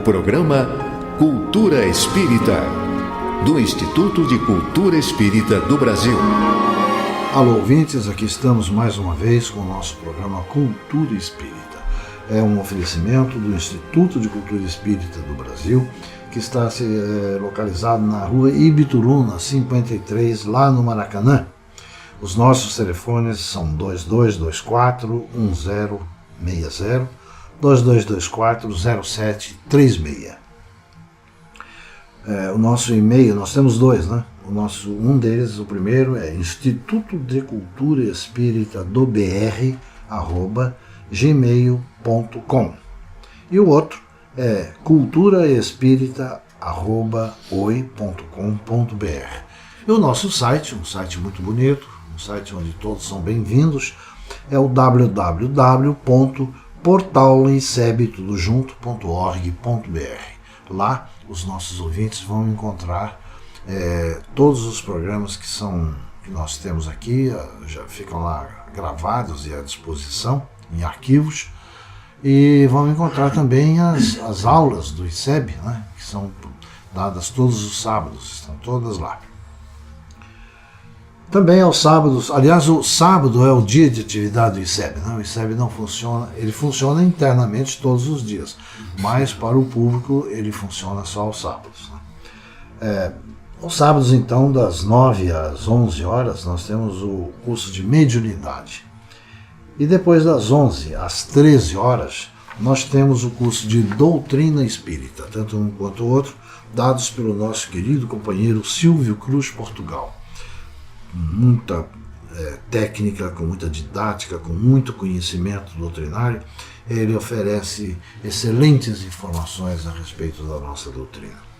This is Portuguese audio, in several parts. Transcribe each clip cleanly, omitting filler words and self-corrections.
programa Cultura Espírita, do Instituto de Cultura Espírita do Brasil. Alô, ouvintes, aqui estamos mais uma vez com o nosso programa Cultura Espírita. É um oferecimento do Instituto de Cultura Espírita do Brasil, que está localizado na rua Ibituruna, 53, lá no Maracanã. Os nossos telefones são 2224-1060, 2224-0736. O nosso e-mail, nós temos dois, né? Um deles, o primeiro é Instituto de Cultura Espírita do BR, @gmail.com. E o outro é culturaespírita@oi.com.br. E o nosso site, um site muito bonito, um site onde todos são bem-vindos, é o www.portaloiceb.org.br. Lá os nossos ouvintes vão encontrar todos os programas que nós temos aqui, já ficam lá gravados e à disposição em arquivos, e vão encontrar também as aulas do ICEB, né, que são dadas todos os sábados, estão todas lá. Também aos sábados, aliás, o sábado é o dia de atividade do ICEB, né? O ICEB não funciona, ele funciona internamente todos os dias, mas para o público ele funciona só aos sábados, né? Aos sábados, então, das 9 às 11 horas, nós temos o curso de mediunidade. E depois das 11 às 13 horas, nós temos o curso de doutrina espírita, tanto um quanto o outro, dados pelo nosso querido companheiro Silvio Cruz Portugal. Muita técnica, com muita didática, com muito conhecimento doutrinário, ele oferece excelentes informações a respeito da nossa doutrina.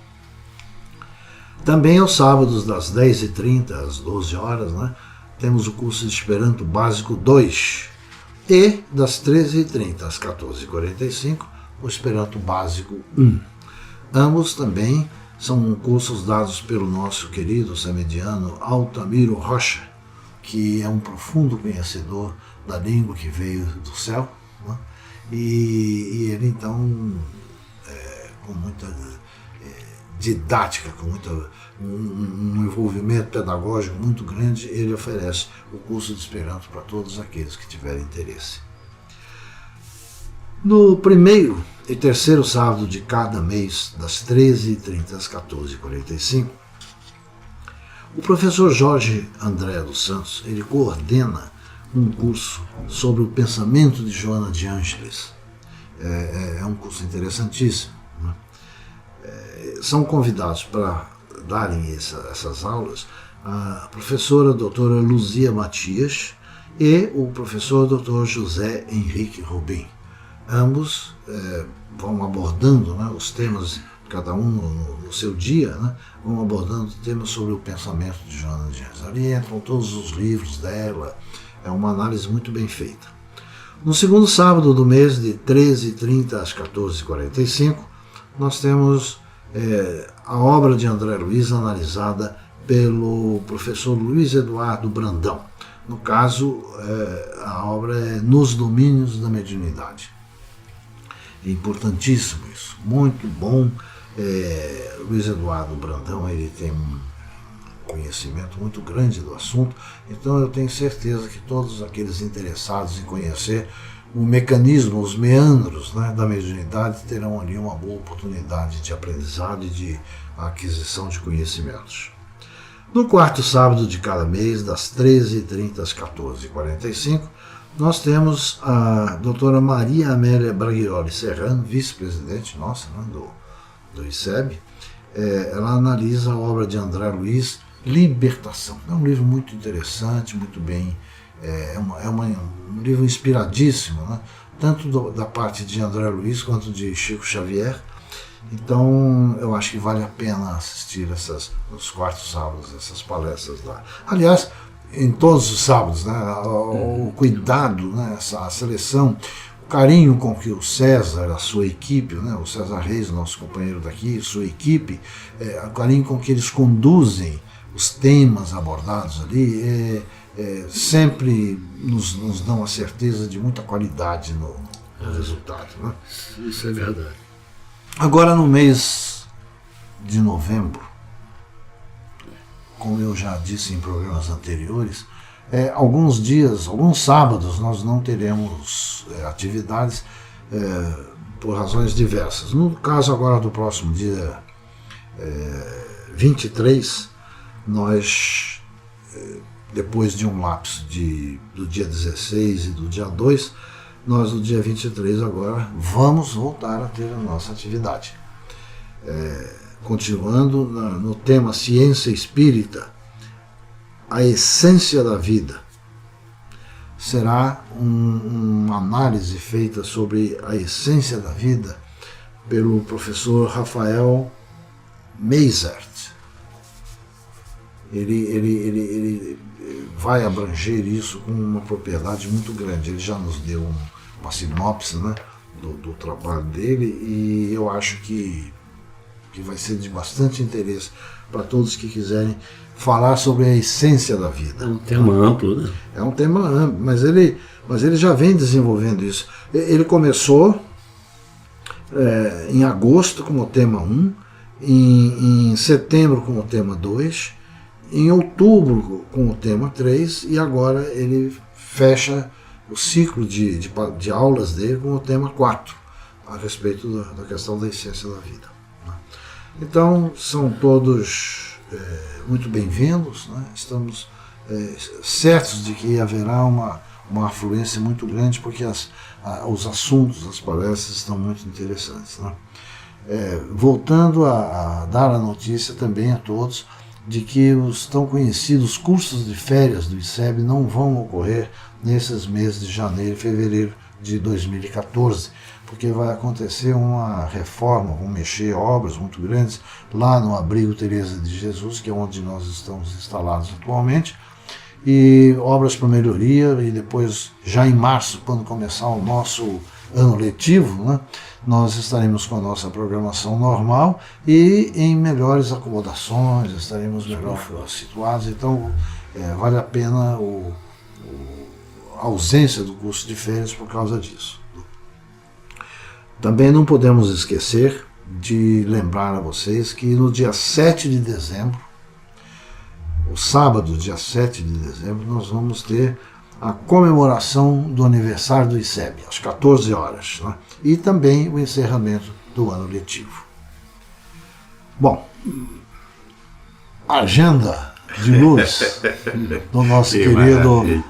Também aos sábados, das 10h30 às 12 horas, né, temos o curso de Esperanto Básico 2, e das 13h30 às 14h45, o Esperanto Básico 1. Ambos também são cursos dados pelo nosso querido samediano Altamiro Rocha, que é um profundo conhecedor da língua que veio do céu, né? E ele, então, com muita didática, com um envolvimento pedagógico muito grande, ele oferece o curso de Esperanto para todos aqueles que tiverem interesse. No primeiro e terceiro sábado de cada mês, das 13h30 às 14h45, o professor Jorge André dos Santos, ele coordena um curso sobre o pensamento de Joana de Ângeles. É um curso interessantíssimo, né? São convidados para darem essas aulas a professora doutora Luzia Matias e o professor doutor José Henrique Rubim. Ambos vão abordando, né, os temas, cada um no seu dia, né, vão abordando temas sobre o pensamento de Joana de Ângeles. Ali entram todos os livros dela, é uma análise muito bem feita. No segundo sábado do mês, de 13h30 às 14h45, nós temos a obra de André Luiz analisada pelo professor Luiz Eduardo Brandão. No caso, a obra é Nos Domínios da Mediunidade. É importantíssimo isso, muito bom. Luiz Eduardo Brandão, ele tem um conhecimento muito grande do assunto, então eu tenho certeza que todos aqueles interessados em conhecer o mecanismo, os meandros, né, da mediunidade, terão ali uma boa oportunidade de aprendizado e de aquisição de conhecimentos. No quarto sábado de cada mês, das 13h30 às 14h45, nós temos a doutora Maria Amélia Braguioli Serrano, vice-presidente nossa, né, do ICEB. Ela analisa a obra de André Luiz, Libertação. É um livro muito interessante, muito bem, um livro inspiradíssimo, né, tanto da parte de André Luiz quanto de Chico Xavier. Então eu acho que vale a pena assistir nos quartos sábados, essas palestras lá. Aliás, em todos os sábados, né, o cuidado, né, a seleção, o carinho com que o César, a sua equipe, né, o César Reis, nosso companheiro daqui, sua equipe, o carinho com que eles conduzem os temas abordados ali, sempre nos dão a certeza de muita qualidade no resultado, né? Isso é verdade. Agora no mês de novembro, como eu já disse em programas anteriores, alguns dias, alguns sábados nós não teremos atividades por razões diversas. No caso agora do próximo dia 23, nós, depois de um lapso do dia 16 e do dia 2, nós no dia 23 agora vamos voltar a ter a nossa atividade. Continuando no tema Ciência Espírita, a essência da vida. Será uma análise feita sobre a essência da vida pelo professor Rafael Meisert. Ele vai abranger isso com uma propriedade muito grande. Ele já nos deu uma sinopse, né, do trabalho dele, e eu acho que vai ser de bastante interesse para todos que quiserem falar sobre a essência da vida. É um tema amplo, né? É um tema amplo, mas ele já vem desenvolvendo isso. Ele começou em agosto com o tema 1, em setembro com o tema 2, em outubro com o tema 3, e agora ele fecha o ciclo de aulas dele com o tema 4, a respeito da questão da essência da vida. Então, são todos muito bem-vindos, né? Estamos certos de que haverá uma afluência muito grande, porque os assuntos, as palestras estão muito interessantes, né? Voltando a dar a notícia também a todos de que os tão conhecidos cursos de férias do ICEB não vão ocorrer nesses meses de janeiro e fevereiro de 2014, porque vai acontecer uma reforma, vão mexer obras muito grandes lá no Abrigo Teresa de Jesus, que é onde nós estamos instalados atualmente, e obras para melhoria, e depois, já em março, quando começar o nosso ano letivo, né, nós estaremos com a nossa programação normal e em melhores acomodações, estaremos melhor situados, então vale a pena a ausência do curso de férias por causa disso. Também não podemos esquecer de lembrar a vocês que no dia 7 de dezembro, o sábado, dia 7 de dezembro, nós vamos ter a comemoração do aniversário do ICEB, às 14 horas, né? E também o encerramento do ano letivo. Bom, agenda de luz do nosso querido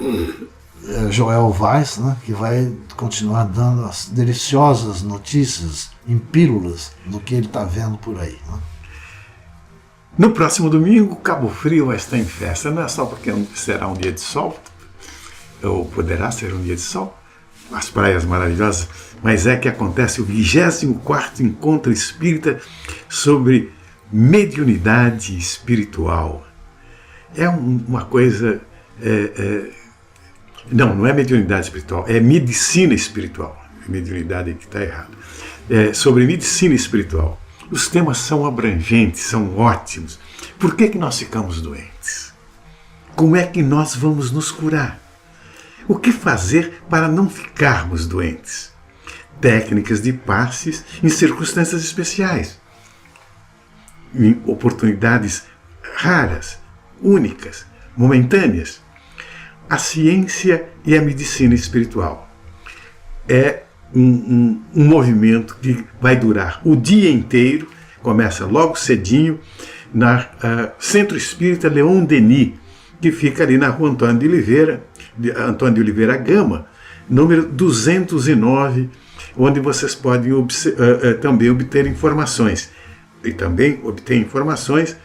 Joel Weiss, né, que vai continuar dando as deliciosas notícias em pílulas do que ele está vendo por aí, né? No próximo domingo, Cabo Frio vai estar em festa, não é só porque será um dia de sol, ou poderá ser um dia de sol, as praias maravilhosas, mas é que acontece o 24º Encontro Espírita sobre mediunidade espiritual. É uma coisa... Não é mediunidade espiritual, é medicina espiritual. Mediunidade que está errado. Sobre medicina espiritual. Os temas são abrangentes, são ótimos. Por que nós ficamos doentes? Como é que nós vamos nos curar? O que fazer para não ficarmos doentes? Técnicas de passes em circunstâncias especiais, em oportunidades raras, únicas, momentâneas. A ciência e a medicina espiritual é um movimento que vai durar o dia inteiro, começa logo cedinho, na Centro Espírita Leon Denis, que fica ali na rua Antônio de Oliveira Gama, número 209, onde vocês podem também obter informações. E também obter informações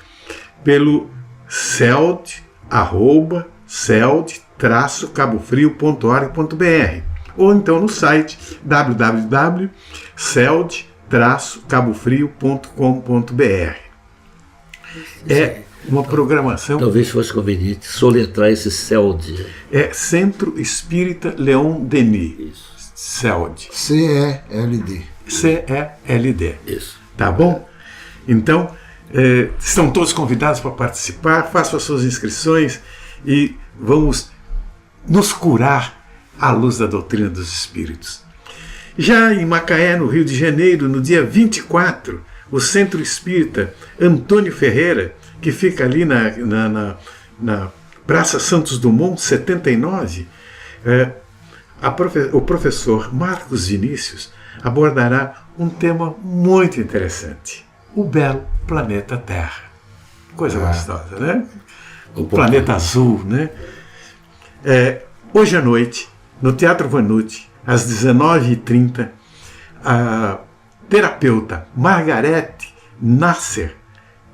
pelo celd@celd-cabofrio.org.br ou então no site www.celd-cabofrio.com.br. É uma programação... Talvez fosse conveniente soletrar esse CELD. É Centro Espírita Leon Denis. Isso. CELD. CELD. CELD. Isso. Tá bom? Então, estão todos convidados para participar, façam as suas inscrições e vamos nos curar à luz da doutrina dos Espíritos. Já em Macaé, no Rio de Janeiro, no dia 24, o Centro Espírita Antônio Ferreira, que fica ali na Praça Santos Dumont, 79, o professor Marcos Vinícius abordará um tema muito interessante: o belo planeta Terra. Coisa gostosa, né? O planeta azul, né? Hoje à noite, no Teatro Vanucci, às 19h30, a terapeuta Margarete Nasser,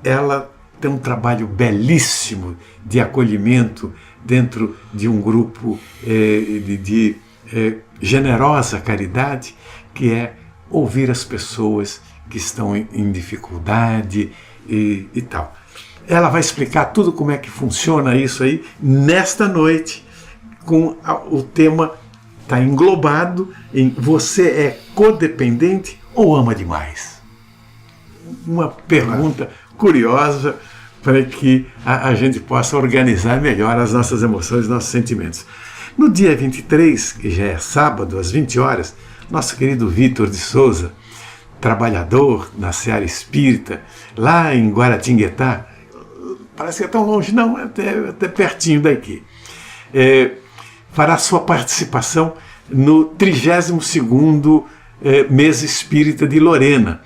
ela tem um trabalho belíssimo de acolhimento dentro de um grupo de generosa caridade, que é ouvir as pessoas que estão em dificuldade e tal. Ela vai explicar tudo como é que funciona isso aí nesta noite, com o tema está englobado em você é codependente ou ama demais? Uma pergunta curiosa para que a gente possa organizar melhor as nossas emoções, nossos sentimentos. No dia 23, que já é sábado, às 20 horas, nosso querido Vitor de Souza, trabalhador na Seara Espírita, lá em Guaratinguetá, parece que é tão longe, não, é até pertinho daqui, fará sua participação no 32º Mês Espírita de Lorena,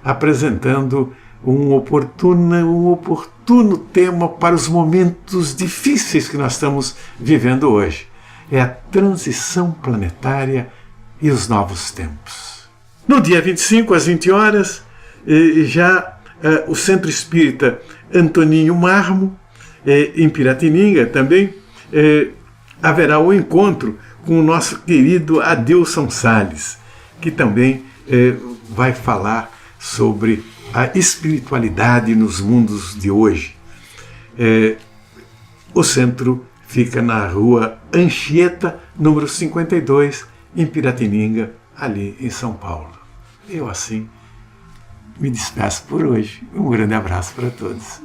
apresentando um oportuno tema para os momentos difíceis que nós estamos vivendo hoje. É a transição planetária e os novos tempos. No dia 25, às 20 horas, o Centro Espírita Antoninho Marmo, em Piratininga também, haverá o encontro com o nosso querido Adilson Salles, que também vai falar sobre a espiritualidade nos mundos de hoje. O centro fica na rua Anchieta, número 52, em Piratininga, ali em São Paulo. Eu, assim, me despeço por hoje. Um grande abraço para todos.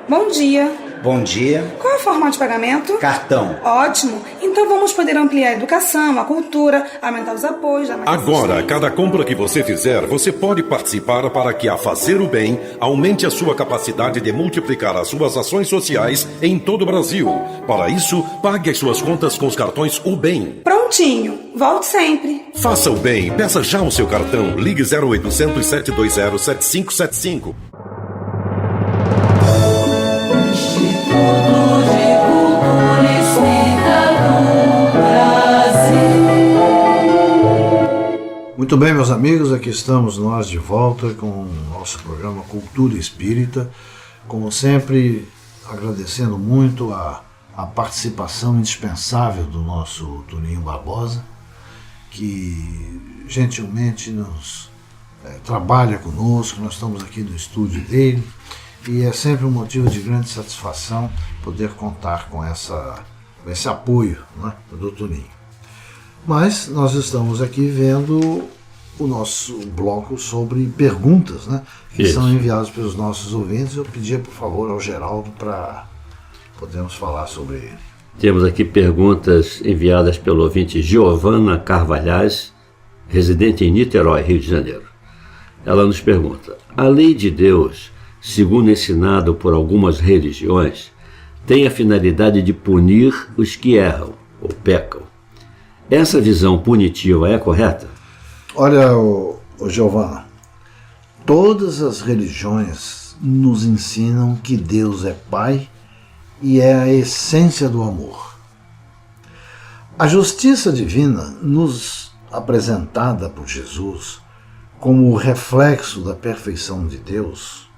Bom dia. Bom dia. Qual é o formato de pagamento? Cartão. Ótimo. Então vamos poder ampliar a educação, a cultura, aumentar os apoios. Agora, cada compra que você fizer, você pode participar para que a Fazer o Bem aumente a sua capacidade de multiplicar as suas ações sociais em todo o Brasil. Para isso, pague as suas contas com os cartões O Bem. Prontinho. Volte sempre. Faça o bem. Peça já o seu cartão. Ligue 0800 720 7575. Muito bem, meus amigos, aqui estamos nós de volta com o nosso programa Cultura Espírita. Como sempre, agradecendo muito a participação indispensável do nosso Toninho Barbosa, que gentilmente nos trabalha conosco. Nós estamos aqui no estúdio dele e é sempre um motivo de grande satisfação poder contar com esse apoio, né, do Toninho. Mas nós estamos aqui vendo o nosso bloco sobre perguntas, né, que são enviadas pelos nossos ouvintes. Eu pedia, por favor, ao Geraldo para podermos falar sobre ele. Temos aqui perguntas enviadas pelo ouvinte Giovana Carvalhais, residente em Niterói, Rio de Janeiro. Ela nos pergunta: a lei de Deus, segundo ensinado por algumas religiões, tem a finalidade de punir os que erram ou pecam. Essa visão punitiva é correta? Olha, Giovana, todas as religiões nos ensinam que Deus é Pai e é a essência do amor. A justiça divina, nos apresentada por Jesus como o reflexo da perfeição de Deus,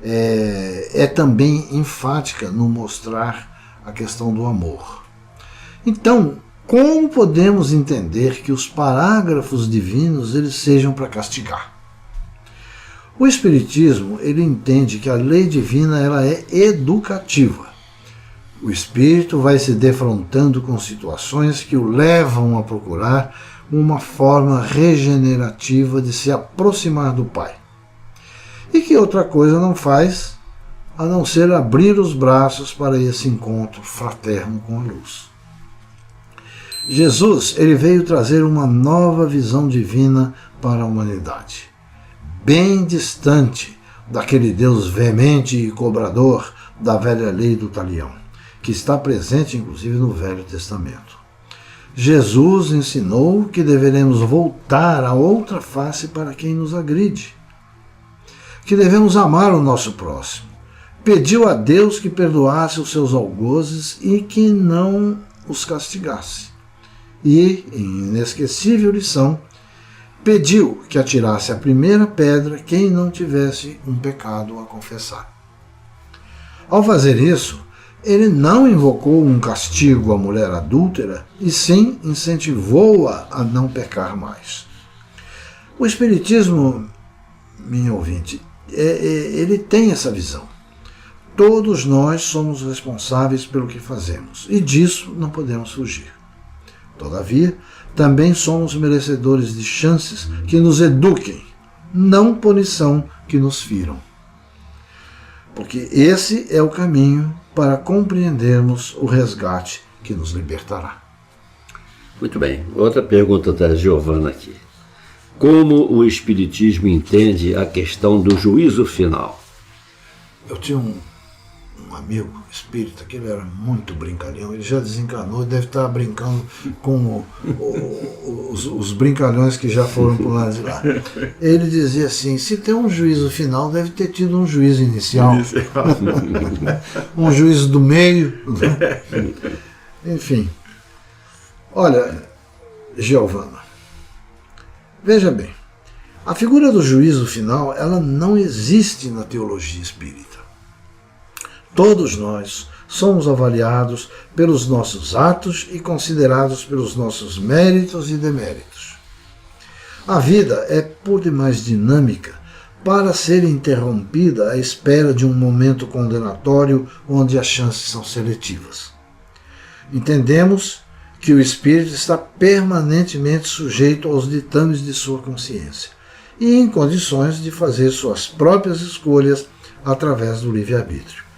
é também enfática no mostrar a questão do amor. Então, como podemos entender que os parágrafos divinos eles sejam para castigar? O Espiritismo ele entende que a lei divina ela é educativa. O espírito vai se defrontando com situações que o levam a procurar uma forma regenerativa de se aproximar do Pai. e que outra coisa não faz a não ser abrir os braços para esse encontro fraterno com a luz. Jesus, ele veio trazer uma nova visão divina para a humanidade, bem distante daquele Deus veemente e cobrador da velha lei do talião, que está presente inclusive no Velho Testamento. Jesus ensinou que deveremos voltar a outra face para quem nos agride, que devemos amar o nosso próximo. Pediu a Deus que perdoasse os seus algozes e que não os castigasse. E, em inesquecível lição, pediu que atirasse a primeira pedra quem não tivesse um pecado a confessar. Ao fazer isso, ele não invocou um castigo à mulher adúltera, e sim incentivou-a a não pecar mais. O Espiritismo, minha ouvinte, ele tem essa visão. Todos nós somos responsáveis pelo que fazemos, e disso não podemos fugir. Todavia, também somos merecedores de chances que nos eduquem, não punição que nos firam. Porque esse é o caminho para compreendermos o resgate que nos libertará. Muito bem. Outra pergunta da Giovana aqui. Como o Espiritismo entende a questão do juízo final? Eu tinha um amigo espírita que ele era muito brincalhão, ele já desencanou e deve estar brincando com os brincalhões que já foram por lá de lá. Ele dizia assim, se tem um juízo final, deve ter tido um juízo inicial. Um juízo do meio. Enfim. Olha, Giovana, veja bem, a figura do juízo final, ela não existe na teologia espírita. Todos nós somos avaliados pelos nossos atos e considerados pelos nossos méritos e deméritos. A vida é por demais dinâmica para ser interrompida à espera de um momento condenatório onde as chances são seletivas. Entendemos que o espírito está permanentemente sujeito aos ditames de sua consciência e em condições de fazer suas próprias escolhas através do livre-arbítrio.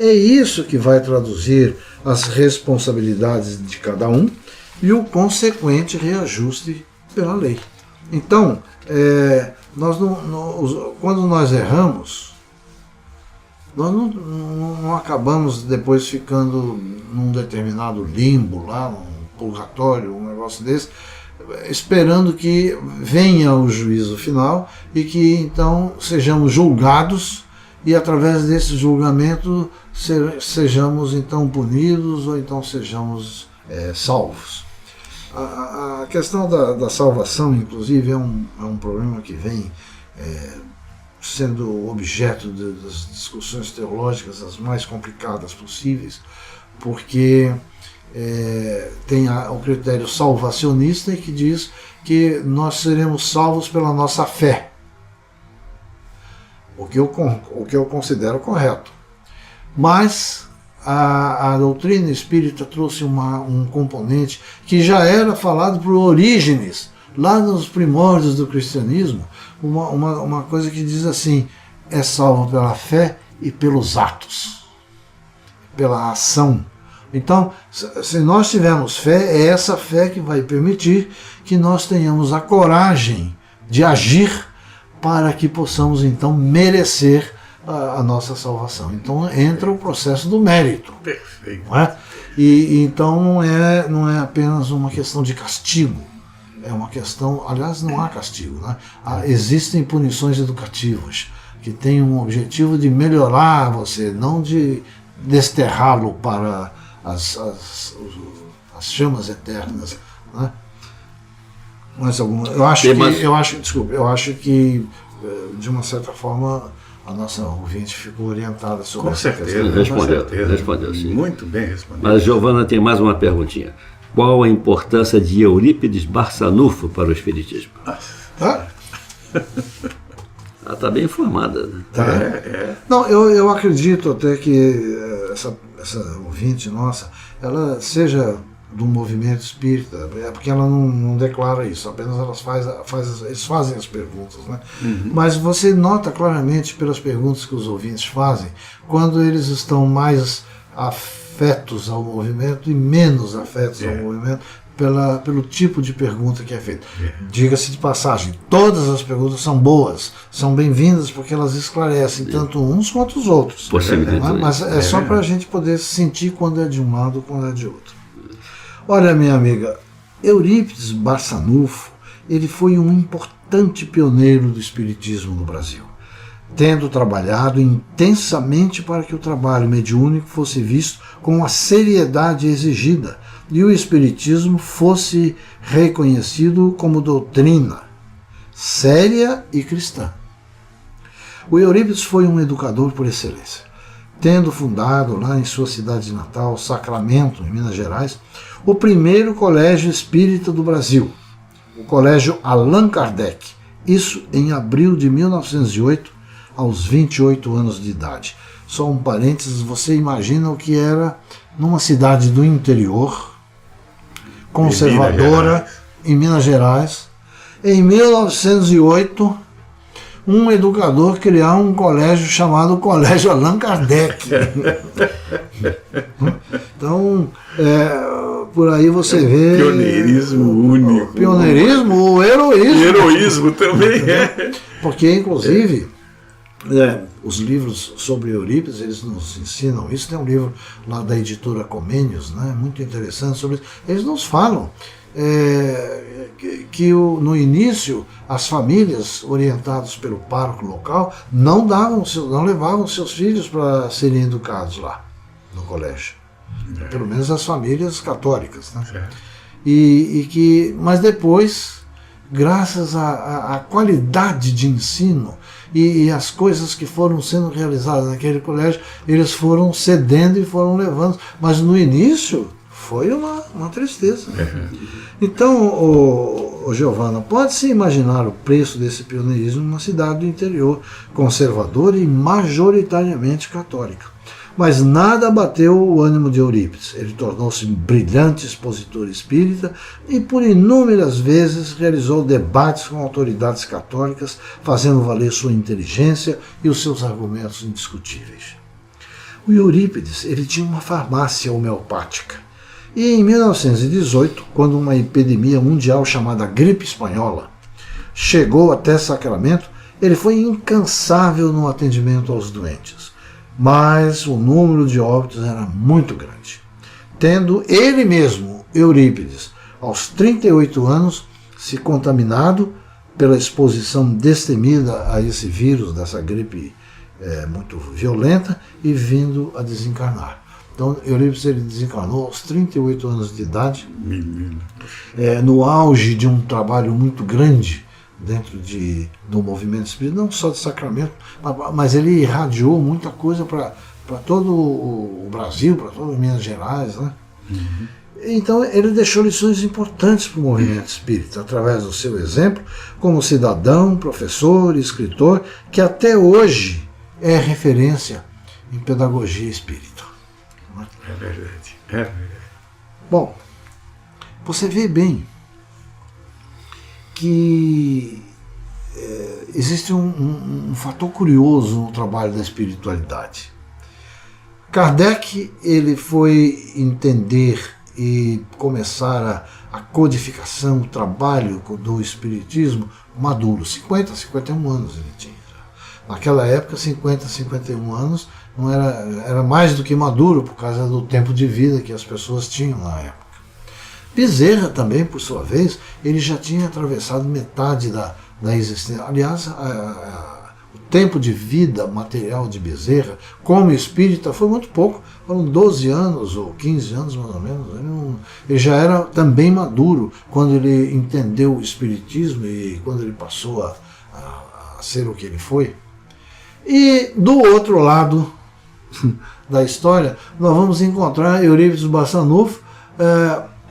É isso que vai traduzir as responsabilidades de cada um e o consequente reajuste pela lei. Então, quando nós erramos, nós não acabamos depois ficando num determinado limbo, lá, um purgatório, um negócio desse, esperando que venha o juízo final e que então sejamos julgados e através desse julgamento sejamos então punidos ou então sejamos salvos. A questão da salvação, inclusive, é um problema que vem sendo objeto das discussões teológicas as mais complicadas possíveis, porque tem o critério salvacionista que diz que nós seremos salvos pela nossa fé, o que eu considero correto. Mas a doutrina espírita trouxe um componente que já era falado por Orígenes, lá nos primórdios do cristianismo, uma coisa que diz assim, é salvo pela fé e pelos atos, pela ação. Então, se nós tivermos fé, é essa fé que vai permitir que nós tenhamos a coragem de agir para que possamos então merecer a nossa salvação. Então entra o processo do mérito. Perfeito. Não é? E então não é apenas uma questão de castigo, é uma questão, aliás, não há castigo, né? Existem punições educativas que têm um objetivo de melhorar você, não de desterrá-lo para as chamas eternas, né? Mais alguma? Eu acho que de uma certa forma a nossa ouvinte ficou orientada sobre essa questão. Respondeu, sim. Muito bem respondido. Mas Giovana tem mais uma perguntinha. Qual a importância de Eurípides Barçanufo para o Espiritismo? Ela está bem informada, né? Tá. Não, eu acredito até que essa ouvinte nossa, ela seja do movimento espírita, é porque ela não declara isso, apenas eles fazem as perguntas, né? Mas você nota claramente pelas perguntas que os ouvintes fazem, quando eles estão mais afetos ao movimento e menos afetos ao movimento, pelo tipo de pergunta que é feita. Diga-se de passagem, todas as perguntas são boas, são bem-vindas porque elas esclarecem tanto uns quanto os outros. Mas é só para a gente poder sentir quando é de um lado ou quando é de outro. Olha, minha amiga, Eurípides Barçanufo, ele foi um importante pioneiro do espiritismo no Brasil, tendo trabalhado intensamente para que o trabalho mediúnico fosse visto com a seriedade exigida e o espiritismo fosse reconhecido como doutrina séria e cristã. O Eurípides foi um educador por excelência, tendo fundado lá em sua cidade natal, Sacramento, em Minas Gerais, o primeiro colégio espírita do Brasil, o Colégio Allan Kardec, isso em abril de 1908, aos 28 anos de idade. Só um parênteses, você imagina o que era numa cidade do interior, conservadora, em Minas Gerais, em 1908, um educador criar um colégio chamado Colégio Allan Kardec. Então, por aí você vê... Pioneirismo único. Pioneirismo, o heroísmo. Heroísmo também é. Porque, inclusive, os livros sobre Eurípides, eles nos ensinam isso. Tem um livro lá da editora Comênios, né, muito interessante sobre isso. Eles nos falam que no início as famílias orientadas pelo pároco local não levavam seus filhos para serem educados lá no colégio. Pelo menos as famílias católicas, né? Mas depois, graças à qualidade de ensino e as coisas que foram sendo realizadas naquele colégio, eles foram cedendo e foram levando. Mas no início foi uma tristeza. Então, Giovana, pode-se imaginar o preço desse pioneirismo numa cidade do interior, conservadora e majoritariamente católica. Mas nada abateu o ânimo de Eurípides. Ele tornou-se um brilhante expositor espírita e por inúmeras vezes realizou debates com autoridades católicas, fazendo valer sua inteligência e os seus argumentos indiscutíveis. O Eurípides, ele tinha uma farmácia homeopática. E em 1918, quando uma epidemia mundial chamada gripe espanhola chegou até Sacramento, ele foi incansável no atendimento aos doentes. Mas o número de óbitos era muito grande, tendo ele mesmo, Eurípides, aos 38 anos, se contaminado pela exposição destemida a esse vírus, dessa gripe muito violenta, e vindo a desencarnar. Então, Eurípides ele desencarnou aos 38 anos de idade, no auge de um trabalho muito grande dentro do movimento espírita, não só de Sacramento, mas ele irradiou muita coisa para todo o Brasil, para todas Minas Gerais, né? Então ele deixou lições importantes para o movimento espírita, através do seu exemplo, como cidadão, professor, escritor, que até hoje é referência em pedagogia espírita. É verdade. Bom, você vê bem que existe um fator curioso no trabalho da espiritualidade. Kardec ele foi entender e começar a codificação, o trabalho do espiritismo maduro, 51 anos ele tinha. Naquela época, 51 anos não era mais do que maduro por causa do tempo de vida que as pessoas tinham na época. Bezerra também, por sua vez, ele já tinha atravessado metade da existência. Aliás, o tempo de vida material de Bezerra, como espírita, foi muito pouco. Foram 12 anos ou 15 anos, mais ou menos. Ele já era também maduro quando ele entendeu o espiritismo e quando ele passou a ser o que ele foi. E do outro lado da história, nós vamos encontrar Eurípides Barçanufo,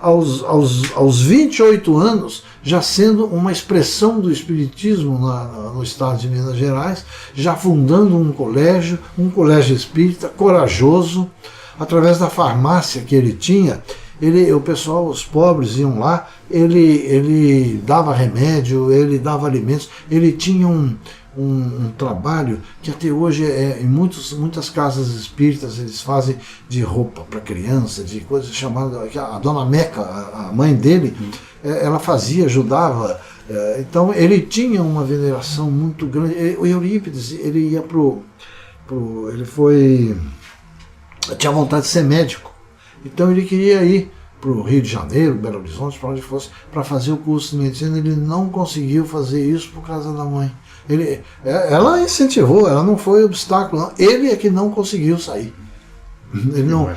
aos 28 anos, já sendo uma expressão do espiritismo no estado de Minas Gerais, já fundando um colégio espírita corajoso, através da farmácia que ele tinha. O pessoal, os pobres iam lá, ele dava remédio, ele dava alimentos, ele tinha um trabalho que até hoje em muitas casas espíritas eles fazem de roupa para criança, de coisas chamadas, a dona Meca, a mãe dele, ela fazia, ajudava. Então ele tinha uma veneração muito grande. O Eurípides, ele ia tinha vontade de ser médico, então ele queria ir para o Rio de Janeiro, Belo Horizonte, para onde fosse, para fazer o curso de medicina. Ele não conseguiu fazer isso por causa da mãe. Ela incentivou, ela não foi obstáculo, não. Ele é que não conseguiu sair. Ele não,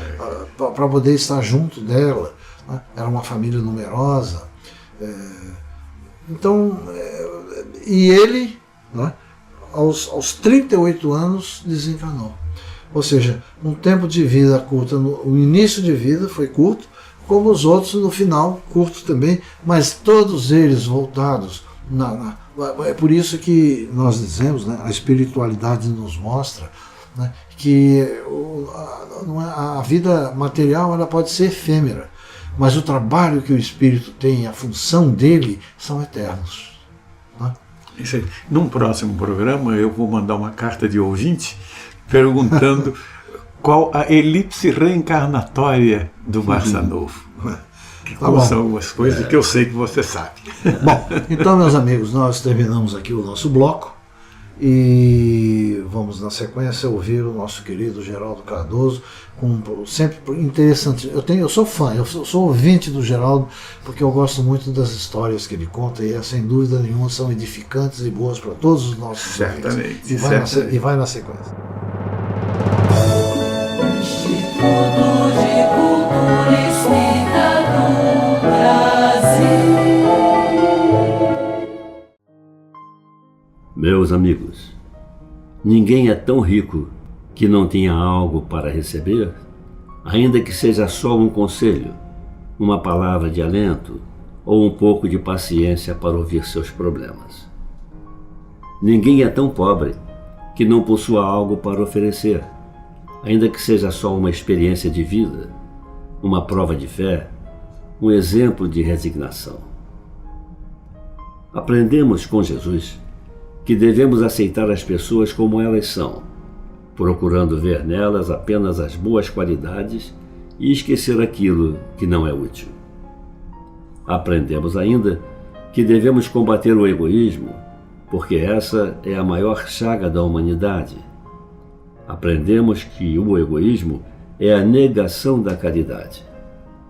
para poder estar junto dela, né? Era uma família numerosa. Então, e ele, né, aos 38 anos, desencarnou. Ou seja, um tempo de vida curto, o início de vida foi curto, como os outros no final, curto também, mas todos eles voltados é por isso que nós dizemos, né, a espiritualidade nos mostra, né, que a vida material ela pode ser efêmera, mas o trabalho que o espírito tem, a função dele, são eternos. Né? Isso aí. Num próximo programa eu vou mandar uma carta de ouvinte perguntando qual a elipse reencarnatória do Barça Novo. São algumas coisas que eu sei que você sabe. Bom, então, meus amigos, nós terminamos aqui o nosso bloco e vamos, na sequência, ouvir o nosso querido Geraldo Cardoso, sempre interessante. Eu sou fã, eu sou ouvinte do Geraldo, porque eu gosto muito das histórias que ele conta e, sem dúvida nenhuma, são edificantes e boas para todos os nossos certamente, ouvintes. E vai na sequência. Instituto de Cultura Espírita do Brasil. Meus amigos, ninguém é tão rico que não tenha algo para receber, ainda que seja só um conselho, uma palavra de alento ou um pouco de paciência para ouvir seus problemas. Ninguém é tão pobre que não possua algo para oferecer, ainda que seja só uma experiência de vida, uma prova de fé, um exemplo de resignação. Aprendemos com Jesus que devemos aceitar as pessoas como elas são, procurando ver nelas apenas as boas qualidades e esquecer aquilo que não é útil. Aprendemos ainda que devemos combater o egoísmo, porque essa é a maior chaga da humanidade. Aprendemos que o egoísmo é a negação da caridade,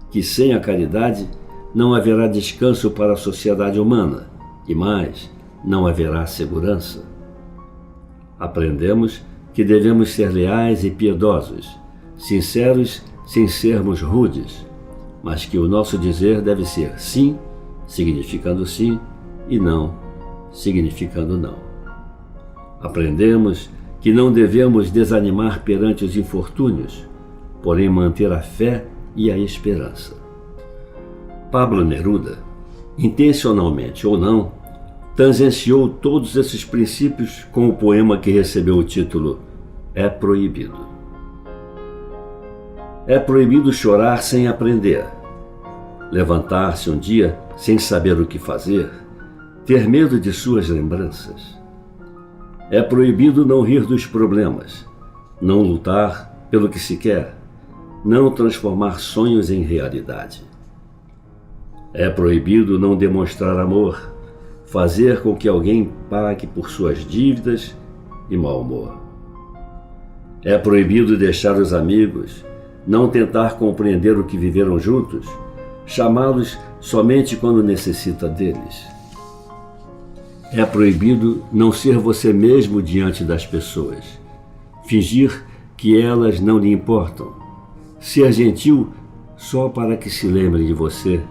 que sem a caridade não haverá descanso para a sociedade humana e mais, não haverá segurança. Aprendemos que devemos ser leais e piedosos, sinceros sem sermos rudes, mas que o nosso dizer deve ser sim, significando sim, e não, significando não. Aprendemos que não devemos desanimar perante os infortúnios, porém manter a fé e a esperança. Pablo Neruda, intencionalmente ou não, tangenciou todos esses princípios com o poema que recebeu o título É Proibido. É proibido chorar sem aprender, levantar-se um dia sem saber o que fazer, ter medo de suas lembranças. É proibido não rir dos problemas, não lutar pelo que se quer, não transformar sonhos em realidade. É proibido não demonstrar amor, fazer com que alguém pague por suas dívidas e mau humor. É proibido deixar os amigos, não tentar compreender o que viveram juntos, chamá-los somente quando necessita deles. É proibido não ser você mesmo diante das pessoas, fingir que elas não lhe importam, ser gentil só para que se lembrem de você,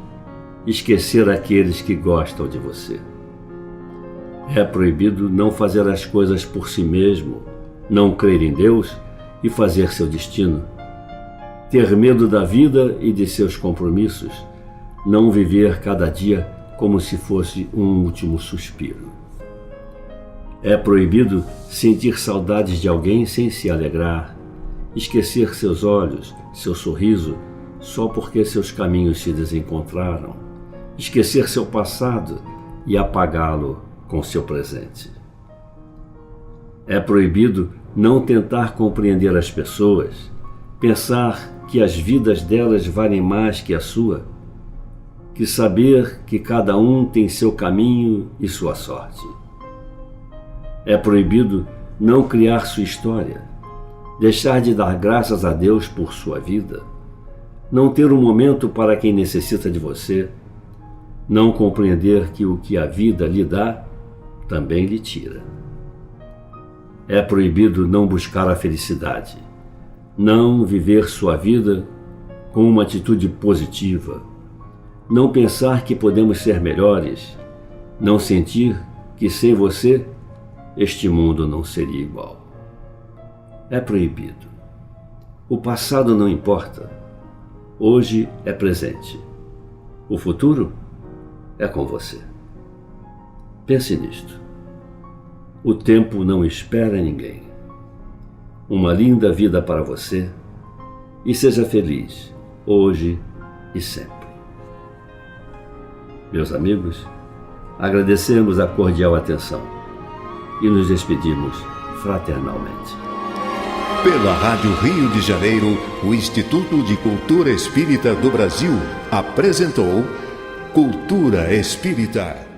esquecer aqueles que gostam de você. É proibido não fazer as coisas por si mesmo, não crer em Deus e fazer seu destino, ter medo da vida e de seus compromissos, não viver cada dia como se fosse um último suspiro. É proibido sentir saudades de alguém sem se alegrar, esquecer seus olhos, seu sorriso só porque seus caminhos se desencontraram, esquecer seu passado e apagá-lo com seu presente. É proibido não tentar compreender as pessoas, pensar que as vidas delas valem mais que a sua, que saber que cada um tem seu caminho e sua sorte. É proibido não criar sua história, deixar de dar graças a Deus por sua vida, não ter um momento para quem necessita de você, não compreender que o que a vida lhe dá, também lhe tira. É proibido não buscar a felicidade, não viver sua vida com uma atitude positiva, não pensar que podemos ser melhores, não sentir que sem você este mundo não seria igual. É proibido. O passado não importa. Hoje é presente. O futuro é com você. Pense nisto. O tempo não espera ninguém. Uma linda vida para você e seja feliz, hoje e sempre. Meus amigos, agradecemos a cordial atenção e nos despedimos fraternalmente. Pela Rádio Rio de Janeiro, o Instituto de Cultura Espírita do Brasil apresentou Cultura Espírita.